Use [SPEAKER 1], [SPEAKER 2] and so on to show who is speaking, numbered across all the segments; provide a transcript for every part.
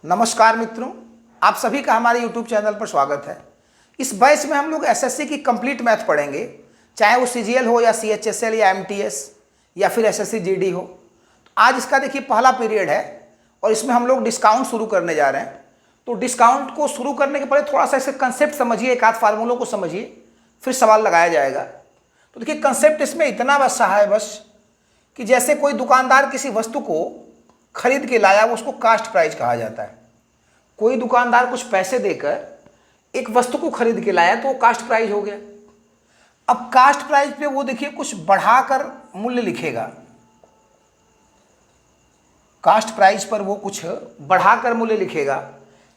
[SPEAKER 1] नमस्कार मित्रों, आप सभी का हमारे YouTube चैनल पर स्वागत है। इस बैच में हम लोग एसएससी की कंप्लीट मैथ पढ़ेंगे, चाहे वो सीजीएल हो या सीएचएसएल या एमटीएस या फिर एसएससी जीडी हो। तो आज इसका देखिए पहला पीरियड है और इसमें हम लोग डिस्काउंट शुरू करने जा रहे हैं। तो डिस्काउंट को शुरू करने के पहले थोड़ा सा इसके कंसेप्ट समझिए, एक आध फार्मूलों को समझिए, फिर सवाल लगाया जाएगा। तो देखिए कंसेप्ट इसमें इतना वैसा है बस कि जैसे कोई दुकानदार किसी वस्तु को खरीद के लाया, वो उसको कास्ट प्राइस कहा जाता है। कोई दुकानदार कुछ पैसे देकर एक वस्तु को खरीद के लाया तो वो कास्ट प्राइस हो गया। अब कास्ट प्राइस पे वो देखिए कुछ बढ़ाकर मूल्य लिखेगा, कास्ट प्राइस पर वो कुछ बढ़ाकर मूल्य लिखेगा।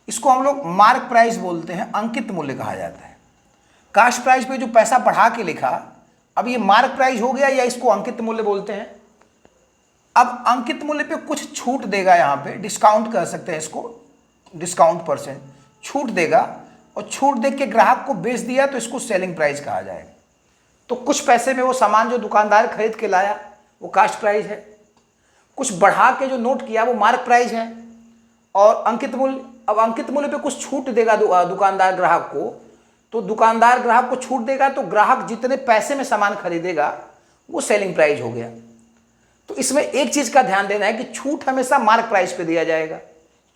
[SPEAKER 1] इसको हम लोग मार्क प्राइस बोलते हैं, अंकित मूल्य कहा जाता है। कास्ट प्राइस पे जो पैसा बढ़ा के लिखा, अब ये मार्क प्राइस हो गया या इसको अंकित मूल्य बोलते हैं। अब अंकित मूल्य पे कुछ छूट देगा, यहाँ पे डिस्काउंट कह सकते हैं इसको, डिस्काउंट परसेंट छूट देगा, और छूट दे के ग्राहक को बेच दिया तो इसको सेलिंग प्राइस कहा जाएगा। तो कुछ पैसे में वो सामान जो दुकानदार खरीद के लाया वो कास्ट प्राइस है, कुछ बढ़ा के जो नोट किया वो मार्क प्राइस है, और अंकित मूल्य, अब अंकित मूल्य पे कुछ छूट देगा दुकानदार ग्राहक को, तो दुकानदार ग्राहक को छूट देगा तो ग्राहक जितने पैसे में सामान खरीदेगा वो सेलिंग प्राइस हो गया। तो इसमें एक चीज़ का ध्यान देना है कि छूट हमेशा मार्क प्राइस पे दिया जाएगा,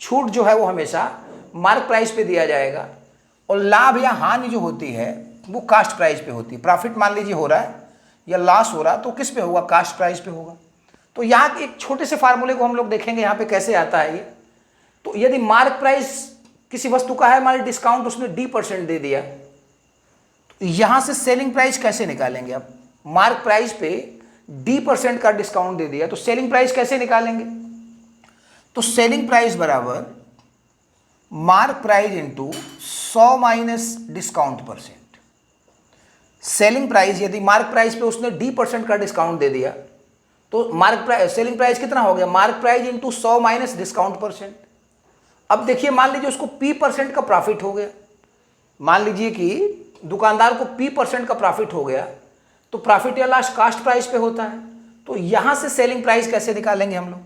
[SPEAKER 1] छूट जो है वो हमेशा मार्क प्राइस पे दिया जाएगा, और लाभ या हानि जो होती है वो कास्ट प्राइस पे होती है। प्रॉफिट मान लीजिए हो रहा है या लॉस हो रहा है तो किस पे होगा, कास्ट प्राइस पे होगा। तो यहाँ एक छोटे से फार्मूले को हम लोग देखेंगे यहाँ पे कैसे आता है ये। तो यदि मार्क प्राइस किसी वस्तु का है, हमारे डिस्काउंट उसने D% दे दिया, तो यहाँ से सेलिंग प्राइस कैसे निकालेंगे। अब मार्क प्राइस पे D% का डिस्काउंट दे दिया तो सेलिंग प्राइस कैसे निकालेंगे। तो सेलिंग प्राइस बराबर mark price into 100 minus discount percent. Selling price, यदि मार्क प्राइस पे उसने D% का डिस्काउंट दे दिया तो मार्क प्राइस, सेलिंग प्राइस कितना हो गया, mark price into 100 minus discount percent. अब देखिए मान लीजिए उसको P% का प्रॉफिट हो गया, मान लीजिए कि दुकानदार को P% का प्रॉफिट हो गया, तो प्रॉफिट या लॉस कास्ट प्राइस पे होता है। तो यहां से सेलिंग प्राइस कैसे निकालेंगे हम लोग।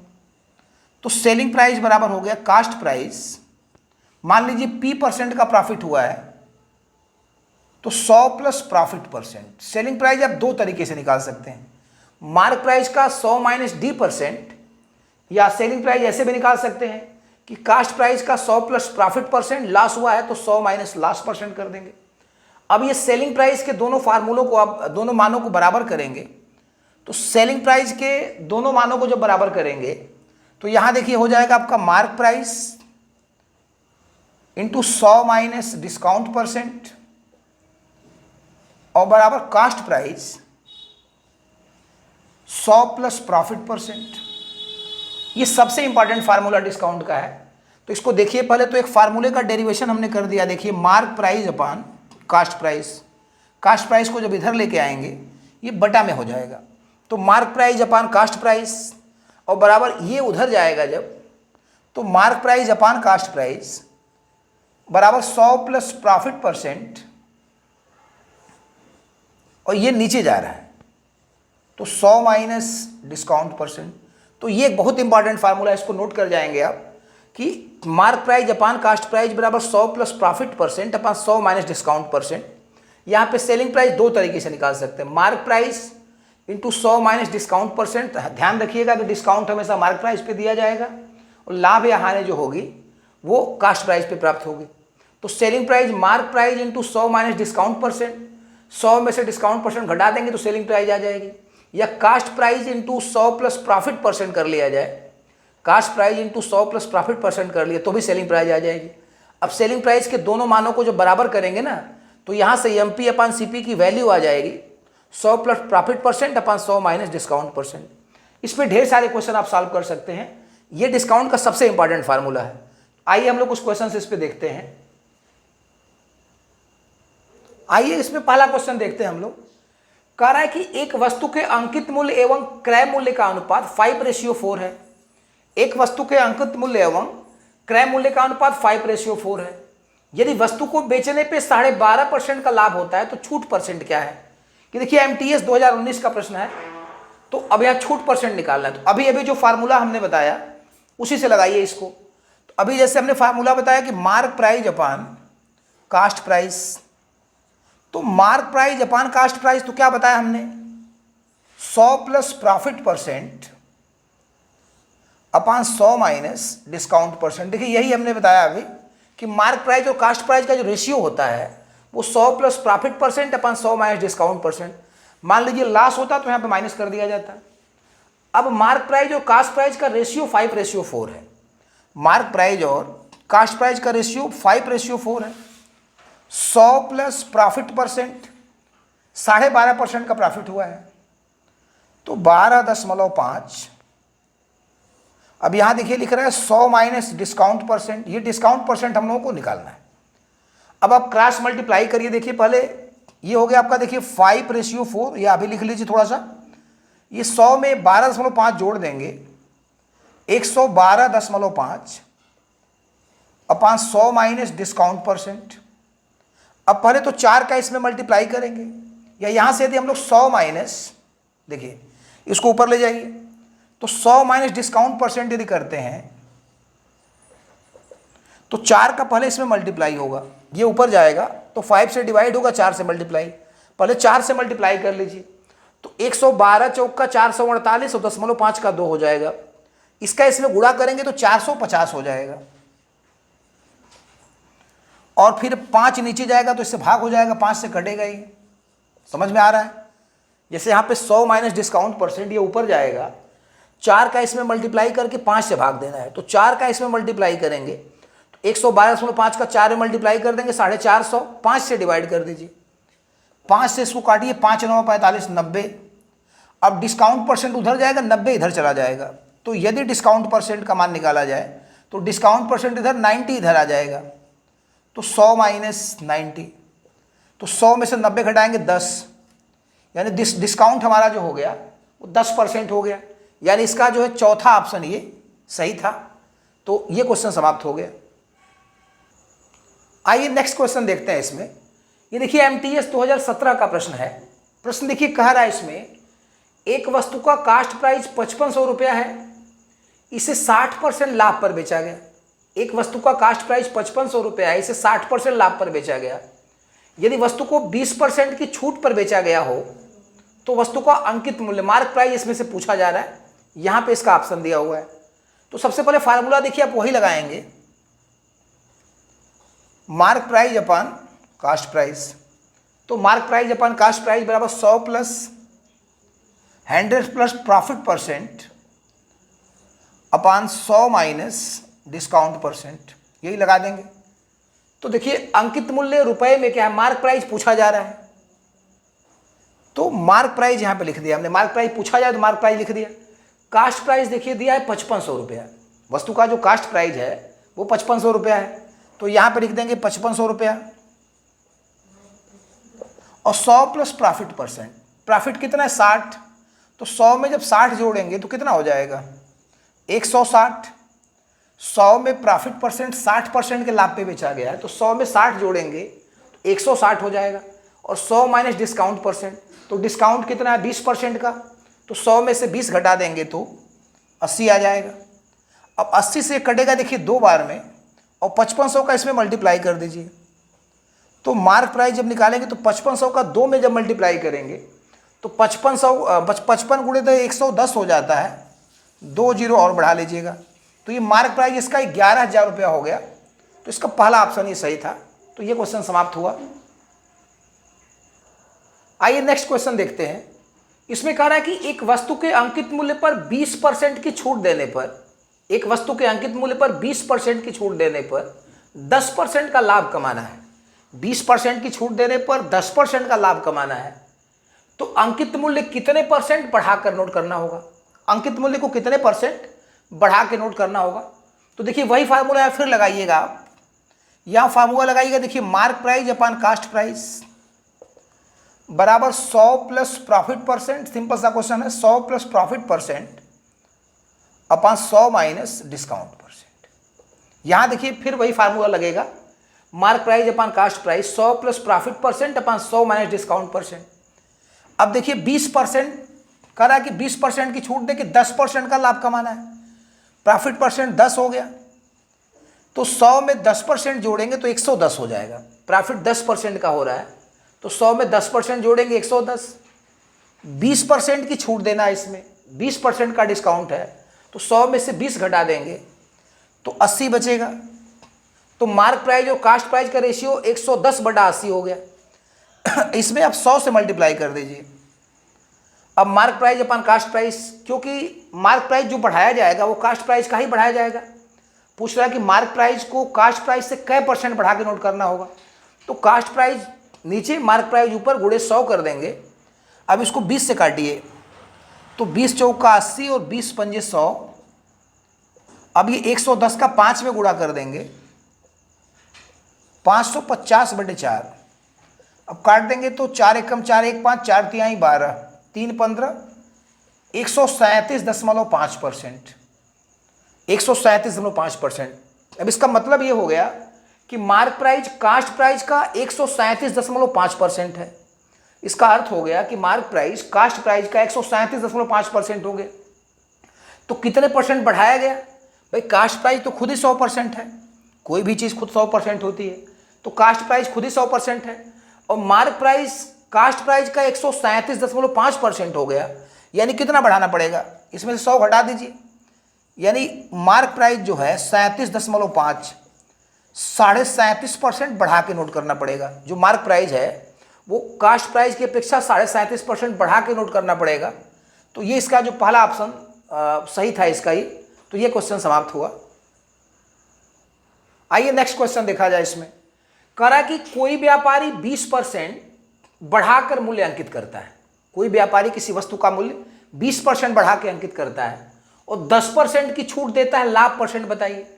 [SPEAKER 1] तो सेलिंग प्राइस बराबर हो गया कास्ट प्राइस, मान लीजिए P% का प्रॉफिट हुआ है तो 100 plus profit percent. Selling price आप दो तरीके से निकाल सकते हैं, मार्क प्राइस का 100 माइनस D%, या सेलिंग प्राइस ऐसे भी निकाल सकते हैं कि कास्ट प्राइस का 100 प्लस प्रॉफिट परसेंट, लॉस हुआ है तो 100 माइनस लॉस परसेंट कर देंगे। अब ये सेलिंग प्राइस के दोनों फार्मूलों को आप दोनों मानों को बराबर करेंगे, तो सेलिंग प्राइस के दोनों मानों को जब बराबर करेंगे तो यहां देखिए हो जाएगा आपका mark price into 100 minus discount percent और बराबर cast price 100 plus profit percent. ये सबसे इंपॉर्टेंट फार्मूला डिस्काउंट का है। तो इसको देखिए, पहले तो एक फार्मूले का डेरिवेशन हमने कर दिया। देखिए mark price upon cost price, cost price को जब इधर लेके आएंगे ये बटा में हो जाएगा, तो mark price upon cost price, और बराबर ये उधर जाएगा जब, तो mark price upon cost price बराबर 100 प्लस प्रॉफिट परसेंट, और ये नीचे जा रहा है तो 100 माइनस डिस्काउंट परसेंट। तो ये एक बहुत इंपॉर्टेंट फार्मूला है, इसको नोट कर जाएंगे आप कि mark price upon cost price बराबर 100 plus profit percent upon 100 minus discount percent. यहाँ पे सेलिंग प्राइस दो तरीके से निकाल सकते हैं, mark price into 100 minus discount percent. ध्यान रखिएगा कि डिस्काउंट हमेशा मार्क प्राइस पे दिया जाएगा और लाभ या हानि जो होगी वो कास्ट प्राइस पे प्राप्त होगी। तो selling price mark price into 100 minus discount percent, 100 में से डिस्काउंट परसेंट घटा देंगे तो सेलिंग प्राइस आ जाएगी, या cost price into 100 plus profit percent कर लिया जाए, cost price into 100 plus profit percent कर लिया तो भी सेलिंग प्राइस आ जाएगी। अब सेलिंग प्राइस के दोनों मानों को जब बराबर करेंगे ना, तो यहाँ से MP अपान CP की वैल्यू आ जाएगी 100 plus profit percent upon 100 minus discount percent. इस पर ढेर सारे क्वेश्चन आप सॉल्व कर सकते हैं, ये डिस्काउंट का सबसे इंपॉर्टेंट फार्मूला है। आइए हम लोग कुछ क्वेश्चन इस पर देखते हैं। आइए इसमें पहला क्वेश्चन देखते हैं हम लोग। कह रहा है कि एक वस्तु के अंकित मूल्य एवं क्रय मूल्य का अनुपात 5:4 है। एक वस्तु के अंकित मूल्य एवं क्रय मूल्य का अनुपात 5:4 है। यदि वस्तु को बेचने पे 12.5% का लाभ होता है तो छूट परसेंट क्या है। कि देखिए MTS 2019 का प्रश्न है, तो अब यहाँ छूट परसेंट निकालना है। तो अभी अभी जो फार्मूला हमने बताया उसी से लगाइए इसको। अभी जैसे हमने फार्मूला बताया कि mark price upon cost price, तो mark price upon cost price तो क्या बताया हमने, 100 plus profit percent upon 100 minus discount percent. देखिए यही हमने बताया अभी कि मार्क प्राइस और कास्ट प्राइस का जो रेशियो होता है वो 100 plus profit percent upon 100 minus discount percent. मान लीजिए लॉस होता तो यहाँ पे माइनस कर दिया जाता। अब मार्क प्राइस और कास्ट प्राइस का रेशियो 5:4 है। मार्क प्राइस और कास्ट प्राइस का रेशियो 5:4 है। 100 प्लस प्रॉफिट परसेंट 12.5% का प्रॉफिट हुआ है, तो 12.5। अब यहाँ देखिए लिख रहा है 100 माइनस डिस्काउंट परसेंट, ये डिस्काउंट परसेंट हम लोगों को निकालना है। अब आप क्रॉस मल्टीप्लाई करिए, देखिए पहले ये हो गया आपका, देखिए 5:4, ये अभी लिख लीजिए थोड़ा सा। ये 100 में 12.5 जोड़ देंगे, 112.5 अपान 100 माइनस डिस्काउंट परसेंट। अब पहले तो 4 का इसमें मल्टीप्लाई करेंगे, या यहाँ से यदि हम लोग 100 माइनस, देखिए इसको ऊपर ले जाइए, तो 100 माइनस डिस्काउंट परसेंट यदि करते हैं तो 4 का पहले इसमें मल्टीप्लाई होगा, ये ऊपर जाएगा तो 5 से डिवाइड होगा, 4 से मल्टीप्लाई, पहले 4 से मल्टीप्लाई कर लीजिए, तो 112 चौक का 448 और 0.5 का 2 हो जाएगा। इसका इसमें गुणा करेंगे तो 450 हो जाएगा, और फिर 5 नीचे जाएगा तो इससे भाग हो जाएगा, 5 से कटेगा ही। समझ में आ रहा है? जैसे यहाँ पे 100 माइनस डिस्काउंट परसेंट, ये ऊपर जाएगा, 4 का इसमें मल्टीप्लाई करके 5 से भाग देना है, तो 4 का इसमें मल्टीप्लाई करेंगे तो 112.5 का 4 में मल्टीप्लाई कर देंगे 450, 5 से डिवाइड कर दीजिए, 5 से इसको काटिए, 5 9 45 90। अब डिस्काउंट परसेंट उधर जाएगा, 90 इधर चला जाएगा, तो यदि डिस्काउंट परसेंट का मान निकाला जाए तो डिस्काउंट परसेंट इधर 90 इधर आ जाएगा, तो 100 माइनस 90, तो 100 में से 90 घटाएंगे 10, यानी डिस्काउंट हमारा जो हो गया वो 10% हो गया, यानी इसका जो है चौथा ऑप्शन ये सही था। तो ये क्वेश्चन समाप्त हो गया। आइए नेक्स्ट क्वेश्चन देखते हैं। इसमें ये देखिए एमटीएस 2017 का प्रश्न है। प्रश्न देखिए कह रहा है इसमें, एक वस्तु का कास्ट प्राइस 5500 रुपया है, इसे 60% लाभ पर बेचा गया। एक वस्तु का कास्ट प्राइस 5500 रुपया है, इसे 60% लाभ पर बेचा गया। यदि वस्तु को 20% की छूट पर बेचा गया हो तो वस्तु का अंकित मूल्य, मार्क प्राइस इसमें से पूछा जा रहा है। यहाँ पे इसका ऑप्शन दिया हुआ है। तो सबसे पहले फार्मूला देखिए आप वही लगाएंगे, mark price upon cost price. तो mark price upon cost price बराबर 100 plus 100 plus profit percent upon 100 minus discount percent, यही लगा देंगे। तो देखिए अंकित मूल्य रुपए में क्या है, मार्क प्राइस पूछा जा रहा है, तो मार्क प्राइस यहाँ पे लिख दिया हमने। मार्क प्राइस पूछा जाए तो मार्क प्राइस लिख दिया। कास्ट प्राइस देखिए दिया है 5500 रुपया, वस्तु का जो कास्ट प्राइस है वो 5500 रुपया है, तो यहाँ पे लिख देंगे 5500 रुपया। और 100 प्लस प्रॉफिट परसेंट, प्रॉफिट कितना है 60, तो 100 में जब 60 जोड़ेंगे तो कितना हो जाएगा 160। 100 में प्रॉफिट परसेंट 60% के लाभ पे बेचा गया है, तो 100 में 60 जोड़ेंगे तो 160 हो जाएगा। और 100 माइनस डिस्काउंट परसेंट, तो डिस्काउंट कितना है 20% का, तो 100 में से 20 घटा देंगे तो 80 आ जाएगा। अब 80 से कटेगा देखिए 2 बार में, और 5500 का इसमें मल्टीप्लाई कर दीजिए। तो मार्क प्राइस जब निकालेंगे तो 5500 का 2 में जब मल्टीप्लाई करेंगे तो 55 गुणे तो 110 हो जाता है, 2 जीरो और बढ़ा लीजिएगा, तो ये मार्क प्राइस इसका 11,000 रुपया हो गया। तो इसका पहला ऑप्शन ये सही था। तो ये क्वेश्चन समाप्त हुआ। आइए नेक्स्ट क्वेश्चन देखते हैं। इसमें कह रहा है कि एक वस्तु के अंकित मूल्य पर 20% की छूट देने पर, एक वस्तु के अंकित मूल्य पर 20% की छूट देने पर 10% का लाभ कमाना है। 20% की छूट देने पर 10% का लाभ कमाना है, तो अंकित मूल्य कितने परसेंट बढ़ाकर नोट करना होगा। अंकित मूल्य को कितने परसेंट बढ़ा के नोट करना होगा। तो देखिए वही फार्मूला फिर लगाइएगा आप। यहाँ फार्मूला लगाइएगा, देखिए mark price upon cost price बराबर 100 प्लस प्रॉफिट परसेंट। सिंपल सा क्वेश्चन है, 100 plus profit percent upon 100 minus discount percent. यहाँ देखिए फिर वही फार्मूला लगेगा, mark price upon cost price 100 plus profit percent upon 100 minus discount percent. अब देखिए 20% कह रहा है कि 20% की छूट दे के 10% का लाभ कमाना है। प्रॉफिट परसेंट 10 हो गया, तो 100 में 10% जोड़ेंगे तो 110 हो जाएगा। प्रॉफिट 10% का हो रहा है तो 100 में 10% जोड़ेंगे 110। 20% की छूट देना है इसमें, 20% का डिस्काउंट है तो 100 में से 20 घटा देंगे तो 80 बचेगा। तो मार्क प्राइस और कास्ट प्राइस का रेशियो 110/80 हो गया। इसमें आप 100 से मल्टीप्लाई कर दीजिए। अब मार्क प्राइस अपन कास्ट प्राइस, क्योंकि मार्क प्राइस जो बढ़ाया जाएगा वो कास्ट प्राइस का ही बढ़ाया जाएगा। पूछ रहा है कि मार्क प्राइस को कास्ट प्राइस से कै % बढ़ा के नोट करना होगा। तो कास्ट प्राइस नीचे, मार्क प्राइस ऊपर, गुणे 100 कर देंगे। अब इसको 20 से काटिए तो 20 चौका 80 और 20 पंजे 100। अब ये 110 का 5 में गुणा कर देंगे, 550/4। अब काट देंगे तो 4 एकम 4 1 5, 4 तिहाई 12, 3 15, 137.5%। 137.5%। अब इसका मतलब ये हो गया कि मार्क प्राइस कास्ट प्राइस का 137.5% है। इसका अर्थ हो गया कि मार्क प्राइस कास्ट प्राइस का 137.5% हो गया। तो कितने % बढ़ाया गया? भाई कास्ट प्राइस तो खुद ही 100% है, कोई भी चीज़ खुद 100% होती है, तो कास्ट प्राइस खुद ही 100% है। और मार्क प्राइस कास्ट प्राइस का 137.5% हो गया, यानी कितना बढ़ाना पड़ेगा? इसमें से 100 घटा दीजिए, यानी मार्क प्राइस जो है 37.5, 37.5% बढ़ा के नोट करना पड़ेगा। जो मार्क प्राइस है वो कास्ट प्राइस की अपेक्षा 37.5% बढ़ा के नोट करना पड़ेगा। तो ये इसका जो पहला ऑप्शन सही था इसका ही। तो ये क्वेश्चन समाप्त हुआ। आइए नेक्स्ट क्वेश्चन देखा जाए। इसमें करा कि कोई व्यापारी 20% बढ़ाकर मूल्य अंकित करता है। कोई व्यापारी किसी वस्तु का मूल्य 20% बढ़ा के अंकित करता है और 10% की छूट देता है। लाभ %, बताइए।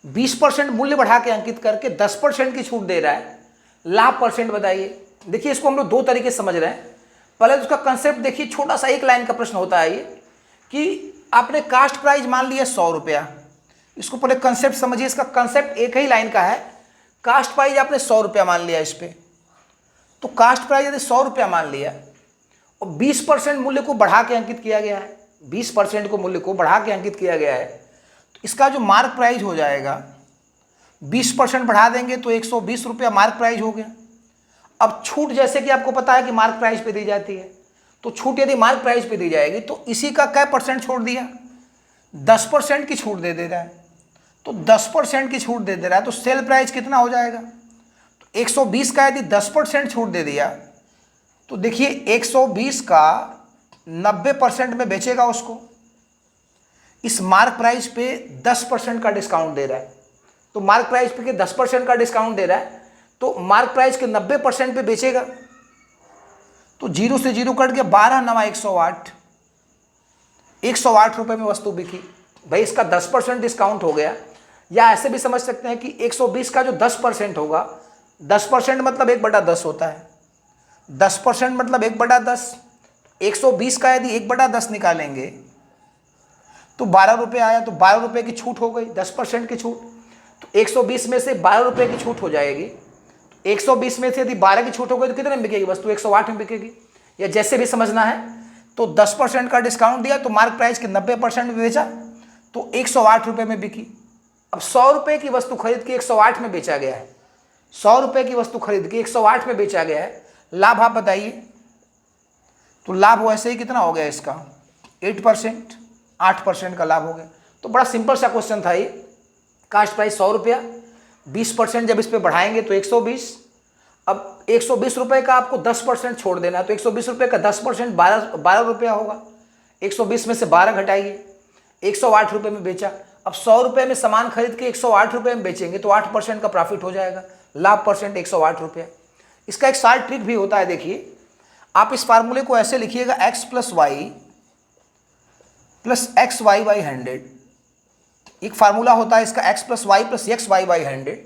[SPEAKER 1] 20% मूल्य बढ़ा के अंकित करके 10% की छूट दे रहा है, लाभ %, बताइए। देखिए इसको हम लोग दो तरीके से समझ रहे हैं। पहले तो उसका कंसेप्ट देखिए, छोटा सा एक लाइन का प्रश्न होता है ये कि आपने कास्ट प्राइस मान लिया 100 रुपया। इसको पहले कंसेप्ट समझिए। इसका कंसेप्ट एक ही लाइन का है। कास्ट प्राइस आपने 100 रुपया मान लिया इस पे, तो कास्ट प्राइस यदि 100 रुपया मान लिया और 20% मूल्य को बढ़ा के अंकित किया गया है, 20% को मूल्य को बढ़ा के अंकित किया गया है, तो इसका जो मार्क प्राइस हो जाएगा 20% बढ़ा देंगे तो 120 रुपया मार्क प्राइस हो गया। अब छूट जैसे कि आपको पता है कि मार्क प्राइस पे दी जाती है, तो छूट यदि मार्क प्राइस पे दी जाएगी तो इसी का क्या % छोड़ दिया? 10% की छूट दे रहा है। तो 10% की छूट दे रहा है तो सेल प्राइस कितना हो जाएगा? तो 120 का यदि 10% छूट दे दिया तो देखिए 120 का 90% में बेचेगा उसको। इस मार्क प्राइस पे 10% का डिस्काउंट दे रहा है, तो मार्क प्राइस पे 10% का डिस्काउंट दे रहा है तो मार्क प्राइस के 90% पे बेचेगा। तो 0 से 0 कट गया, 12 9 108, 108 रुपये में वस्तु बिकी। भाई इसका 10% डिस्काउंट हो गया। या ऐसे भी समझ सकते हैं कि 120 का जो 10% होगा, 10% मतलब 1/10 होता है। 10% मतलब 1/10। 120 का यदि 1/10 निकालेंगे तो 12 रुपये आया, तो 12 रुपये की छूट हो गई, 10% की छूट। तो 120 में से 12 रुपये की छूट हो जाएगी। 120 में से यदि 12 की छूट हो गई तो कितने में बिकेगी वस्तु? 108 में बिकेगी। या जैसे भी समझना है, तो 10% का डिस्काउंट दिया तो मार्क प्राइस के 90% में बेचा तो 108 रुपये में बिकी। अब 100 रुपये की वस्तु खरीद के 108 में बेचा गया है। 100 रुपये की वस्तु खरीद के 108 में बेचा गया है। लाभ आप बताइए। तो लाभ वैसे ही कितना हो गया इसका? 8%, 8% का लाभ हो गया। तो बड़ा सिंपल सा क्वेश्चन था ये। कास्ट प्राइस 100 रुपया, 20% जब इस पे बढ़ाएंगे तो 120। अब 120 रुपये का आपको 10% छोड़ देना है, तो 120 रुपये का 10% 12 रुपया होगा। 120 में से 12 घटाइए, 108 रुपये में बेचा। अब 100 रुपये में सामान खरीद के 108 रुपये में बेचेंगे तो 8% का प्रॉफिट हो जाएगा। लाभ % 108 रुपया। इसका एक शार्ट ट्रिक भी होता है। देखिए आप इस फार्मूले को ऐसे लिखिएगा, x + y + xy/100। एक फार्मूला होता है इसका, x + y + xy/100।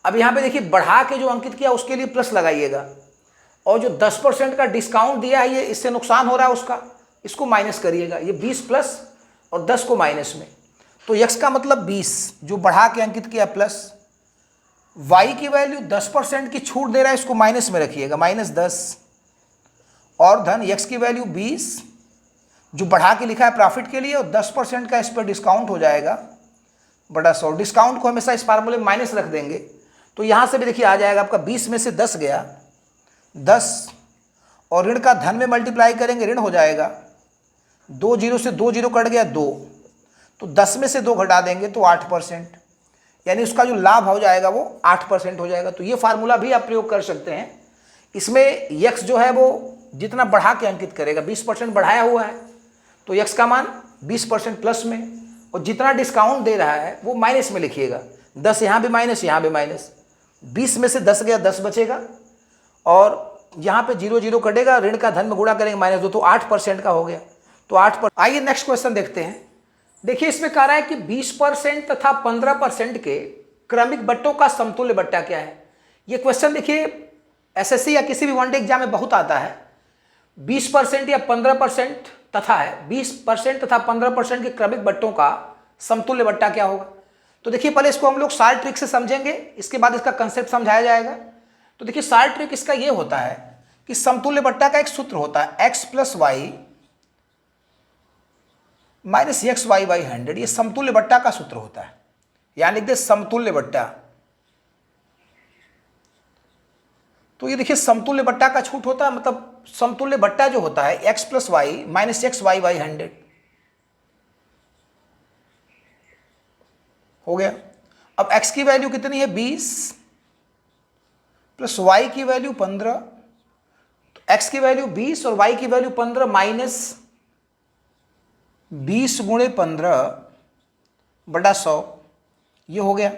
[SPEAKER 1] अब यहाँ पे देखिए बढ़ा के जो अंकित किया उसके लिए प्लस लगाइएगा, और जो 10% का डिस्काउंट दिया है, ये इससे नुकसान हो रहा है उसका, इसको माइनस करिएगा। ये 20 प्लस और 10 को माइनस में, तो x का मतलब 20 जो बढ़ा के अंकित किया प्लस, y की वैल्यू 10% की छूट दे रहा है, इसको माइनस में रखिएगा, -10, और धन x की वैल्यू 20 जो बढ़ा के लिखा है प्रॉफिट के लिए, और 10% का इस पर डिस्काउंट हो जाएगा बटा 100। डिस्काउंट को हमेशा इस फार्मूले में माइनस रख देंगे, तो यहाँ से भी देखिए आ जाएगा आपका 20 में से 10 गया 10, और ऋण का धन में मल्टीप्लाई करेंगे ऋण हो जाएगा, 2 जीरो से 2 जीरो कट गया 2, तो 10 में से 2 घटा देंगे तो 8%, यानी उसका जो लाभ हो जाएगा वो 8% हो जाएगा। तो ये फार्मूला भी आप प्रयोग कर सकते हैं। इसमें यक्स जो है वो जितना बढ़ा के अंकित करेगा, 20% बढ़ाया हुआ है तो यक्स का मान 20% प्लस में, और जितना डिस्काउंट दे रहा है वो माइनस में लिखिएगा। 10 यहाँ भी माइनस, यहाँ भी माइनस, 20 में से 10 गया 10 बचेगा, और यहाँ पे 0 0 कटेगा, ऋण का धन में गुणा करेंगे -2, तो 8% का हो गया। तो 8%। आइए नेक्स्ट क्वेश्चन देखते हैं। देखिए इसमें कह रहा है कि 20% तथा 15% के क्रमिक बट्टों का समतुल्य बट्टा क्या है। ये क्वेश्चन देखिए एसएससी या किसी भी वनडे एग्जाम में बहुत आता है। 20% या 15% तथा है 20% तथा 15% के क्रमिक बट्टों का समतुल्य बट्टा क्या होगा। तो देखिए पहले इसको हम लोग सार ट्रिक से समझेंगे, इसके बाद इसका कंसेप्ट समझाया जाएगा। तो देखिए सार ट्रिक इसका ये होता है कि समतुल्य बट्टा का एक सूत्र होता है x + y - xy/100। ये समतुल्य बट्टा का सूत्र होता है, यहां लिख दे समतुल्य बट्टा। तो ये देखिए समतुल्य बट्टा का छूट होता है, मतलब समतुल्य बट्टा जो होता है x + y - xy/100 हो गया। अब x की वैल्यू कितनी है 20 प्लस y की वैल्यू 15, तो x की वैल्यू 20 और y की वैल्यू 15 माइनस 20 × 15/100, ये हो गया।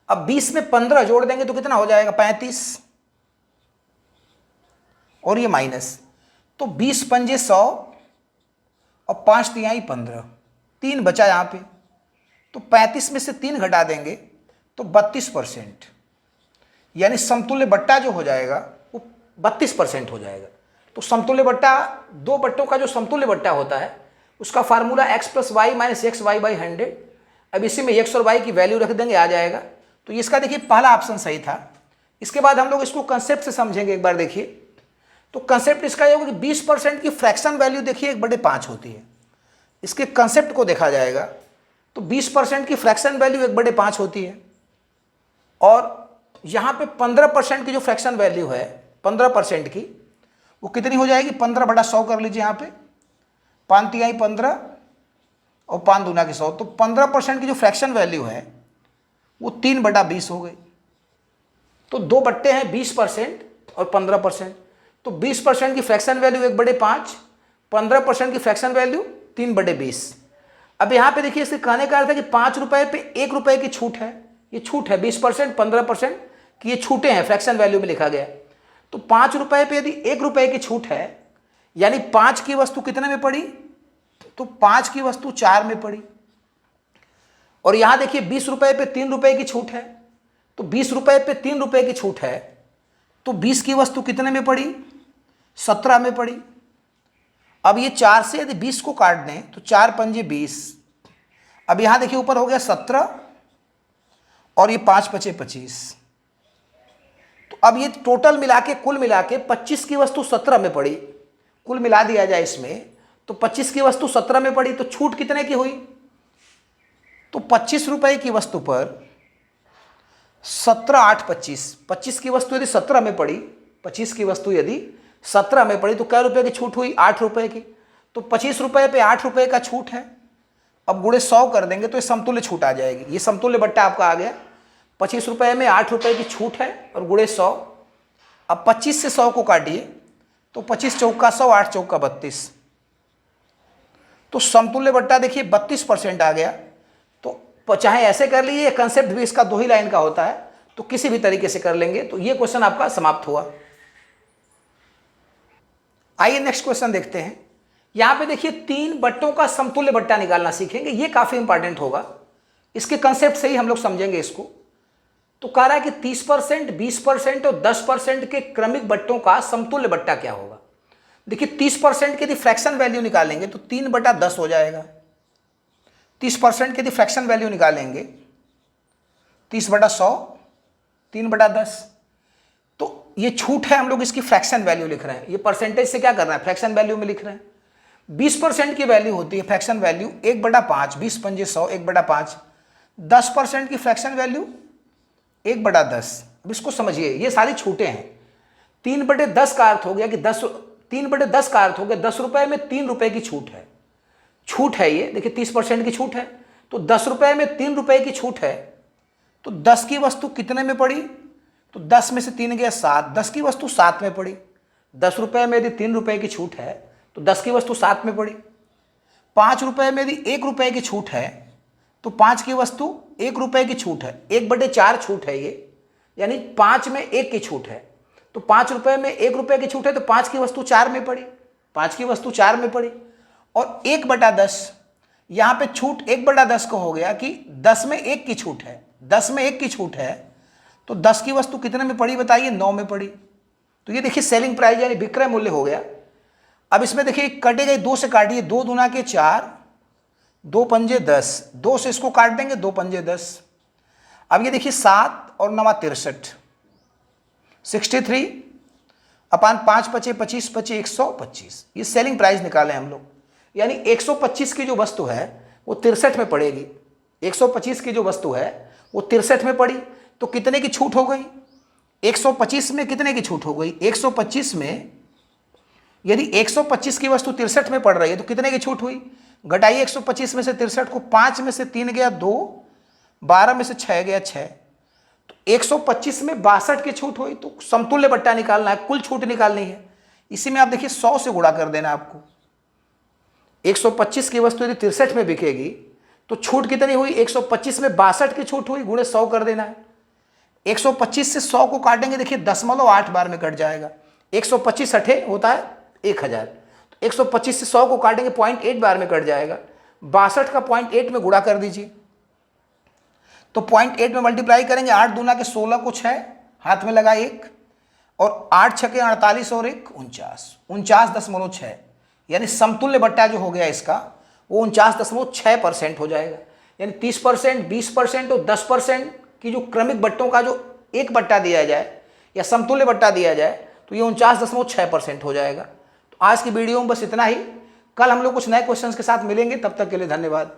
[SPEAKER 1] अब 20 में 15 जोड़ देंगे तो कितना हो जाएगा 35, और ये माइनस, तो 20 पंजे 100 और 5 तिहाई 15, 3 बचा यहाँ पे, तो 35 में से 3 घटा देंगे तो 32%, यानी समतुल्य बट्टा जो हो जाएगा वो 32% हो जाएगा। तो समतुल्य बट्टा, दो बट्टों का जो समतुल्य बट्टा होता है उसका फार्मूला x + y - xy/100। अब इसी में x और y की वैल्यू रख देंगे, आ जाएगा। तो इसका देखिए पहला ऑप्शन सही था। इसके बाद हम लोग इसको कंसेप्ट से समझेंगे एक बार। देखिए तो कंसेप्ट इसका ये होगा कि 20% की फ्रैक्शन वैल्यू देखिए 1/5 होती है। इसके कंसेप्ट को देखा जाएगा तो 20% की फ्रैक्शन वैल्यू 1/5 होती है, और यहाँ पे 15% की जो फ्रैक्शन वैल्यू है 15% की, वो कितनी हो जाएगी 15/100 कर लीजिए। यहाँ पे 5 तिहाई 15 और 5 दूना की 100, तो 15% की जो फ्रैक्शन वैल्यू है वो 3/20 हो गई। तो दो बट्टे हैं 20% और 15%, तो 20% की फ्रैक्शन वैल्यू 1/5, 15% की फ्रैक्शन वैल्यू 3/20। अब यहाँ पे देखिए इसके कहने का अर्थ है कि 5 रुपए पे 1 रुपए की छूट है। ये छूट है 20% 15% की, ये छूटे हैं, फ्रैक्शन वैल्यू में लिखा गया। तो 5 रुपए पे यदि 1 रुपए की छूट है, यानी 5 की वस्तु कितने में पड़ी, तो 5 की वस्तु 4 में पड़ी। और यहां देखिए 20 रुपए पे 3 रुपए की छूट है, तो 20 रुपए पे 3 रुपए की छूट है, तो 20 की वस्तु कितने में पड़ी 17 में पड़ी। अब ये 4 से यदि 20 को काट दें तो 4 पंजे 20। अब यहां देखिए ऊपर हो गया 17 और ये 5 पचे 25। तो अब ये टोटल मिला के, कुल मिला के 25 की वस्तु 17 में पड़ी। कुल मिला दिया जाए इसमें तो 25 की वस्तु 17 में पड़ी, तो छूट कितने की हुई, तो 25 रुपए की वस्तु पर 17 8 25, 25 की वस्तु यदि 17 में पड़ी, 25 की वस्तु यदि 17 में पड़ी तो क्या रुपए की छूट हुई 8 रुपए की। तो 25 रुपए पे 8 रुपए का छूट है। अब गुणे 100 कर देंगे तो ये समतुल्य छूट आ जाएगी। ये समतुल्य बट्टा आपका आ गया। 25 रुपए में 8 रुपए की छूट है और गुणे 100। अब 25 से 100 को काटिए तो 25 चौका 100, 8 चौका 32, तो समतुल्य बट्टा देखिए 32% आ गया। तो चाहे ऐसे कर लीजिए, कंसेप्ट भी इसका 2 ही लाइन का होता है, तो किसी भी तरीके से कर लेंगे। तो ये क्वेश्चन आपका समाप्त हुआ। आइए नेक्स्ट क्वेश्चन देखते हैं। यहां पे देखिए 3 बट्टों का समतुल्य बट्टा निकालना सीखेंगे। ये काफी इंपॉर्टेंट होगा, इसके कंसेप्ट से ही हम लोग समझेंगे इसको। तो कह रहा है कि 30%, 20% और 10% के क्रमिक बट्टों का समतुल्य बट्टा क्या होगा। देखिए 30% की यदि फ्रैक्शन वैल्यू निकालेंगे तो 3/10 हो जाएगा। 30% की यदि फ्रैक्शन वैल्यू निकालेंगे 30/100, 3/10। तो ये छूट है, हम लोग इसकी फ्रैक्शन वैल्यू लिख रहे हैं। ये परसेंटेज से क्या कर रहे हैं, फ्रैक्शन वैल्यू में लिख रहे हैं। 20% की वैल्यू होती है फ्रैक्शन वैल्यू 1/5, 20 पंजे 100, 1/5, 10% की फ्रैक्शन वैल्यू 1/10। अब इसको समझिए, ये सारी छूटें हैं। 3/10 का अर्थ हो गया कि 3/10 का अर्थ हो गया 10 रुपए में 3 रुपए की छूट है। छूट है ये, देखिए 30% की छूट है, तो 10 रुपए में 3 रुपए की छूट है, तो 10 की वस्तु कितने में पड़ी? तो 10 में से 3 गया 7, 10 की वस्तु 7 में पड़ी। 10 रुपए में यदि 3 रुपए की छूट है तो 10 की वस्तु 7 में पड़ी। 5 रुपए में यदि 1 रुपए की छूट है तो 5 की वस्तु 1 रुपए की छूट है, 1/4 छूट है ये, यानी 5 में 1 की छूट है। तो 5 रुपए में 1 रुपए की छूट है तो 5 की वस्तु 4 में पड़ी, 5 की वस्तु 4 में पड़ी। और 1/10, यहाँ पे छूट 1/10 का हो गया कि 10 में 1 की छूट है, 10 में 1 की छूट है, तो 10 की वस्तु कितने में पड़ी बताइए? 9 में पड़ी। तो ये देखिए सेलिंग प्राइस यानी विक्रय मूल्य हो गया। अब इसमें देखिए कटे गए, 2 से काटिए, 2 दूना के 4, 2 पंजे 10, 2 से इसको काट देंगे, 2 पंजे 10। अब ये देखिए 7 और 9 63, 63 अपान 5 पचे 25 पचे 125, ये सेलिंग प्राइस निकाले हम लोग। यानी 125 की जो वस्तु है वो 63 में पड़ेगी, 125 की जो वस्तु है वो 63 में पड़ी, तो कितने की छूट हो गई? 125 में कितने की छूट हो गई? 125 में यदि 125 की वस्तु 63 में पड़ रही है तो कितने की छूट हुई? घटाइए 125 में से 63 को, 5 में से 3 गया 2, 12 में से 6 गया 6, तो 125 में 62 की छूट हुई। तो समतुल्य बट्टा निकालना है, कुल छूट निकालनी है। इसी में आप देखिए 100 से गुणा कर देना आपको। 125 की वस्तु यदि 63 में बिकेगी तो छूट कितनी हुई? 125 में 62 की छूट हुई, गुणे 100 कर देना है। 125 से 100 को काटेंगे, देखिए 0.8 बार में कट जाएगा। 125 अठे होता है 1000, तो 125 से 100 को काटेंगे 0.8 बार में कट जाएगा। 62 का 0.8 में गुणा कर दीजिए, तो 0.8 में मल्टीप्लाई करेंगे, 8 दूना के 16 को 6, हाथ में लगा 1, और 8 छके 48 और 1 49, 49.6, यानी समतुल्य बट्टा जो हो गया इसका वो 49.6% हो जाएगा। यानी 30%, 20% और 10% की जो क्रमिक बट्टों का जो एक बट्टा दिया जाए या समतुल्य बट्टा दिया जाए तो ये 49.6% हो जाएगा। तो आज की वीडियो में बस इतना ही। कल हम लोग कुछ नए क्वेश्चंस के साथ मिलेंगे, तब तक के लिए धन्यवाद।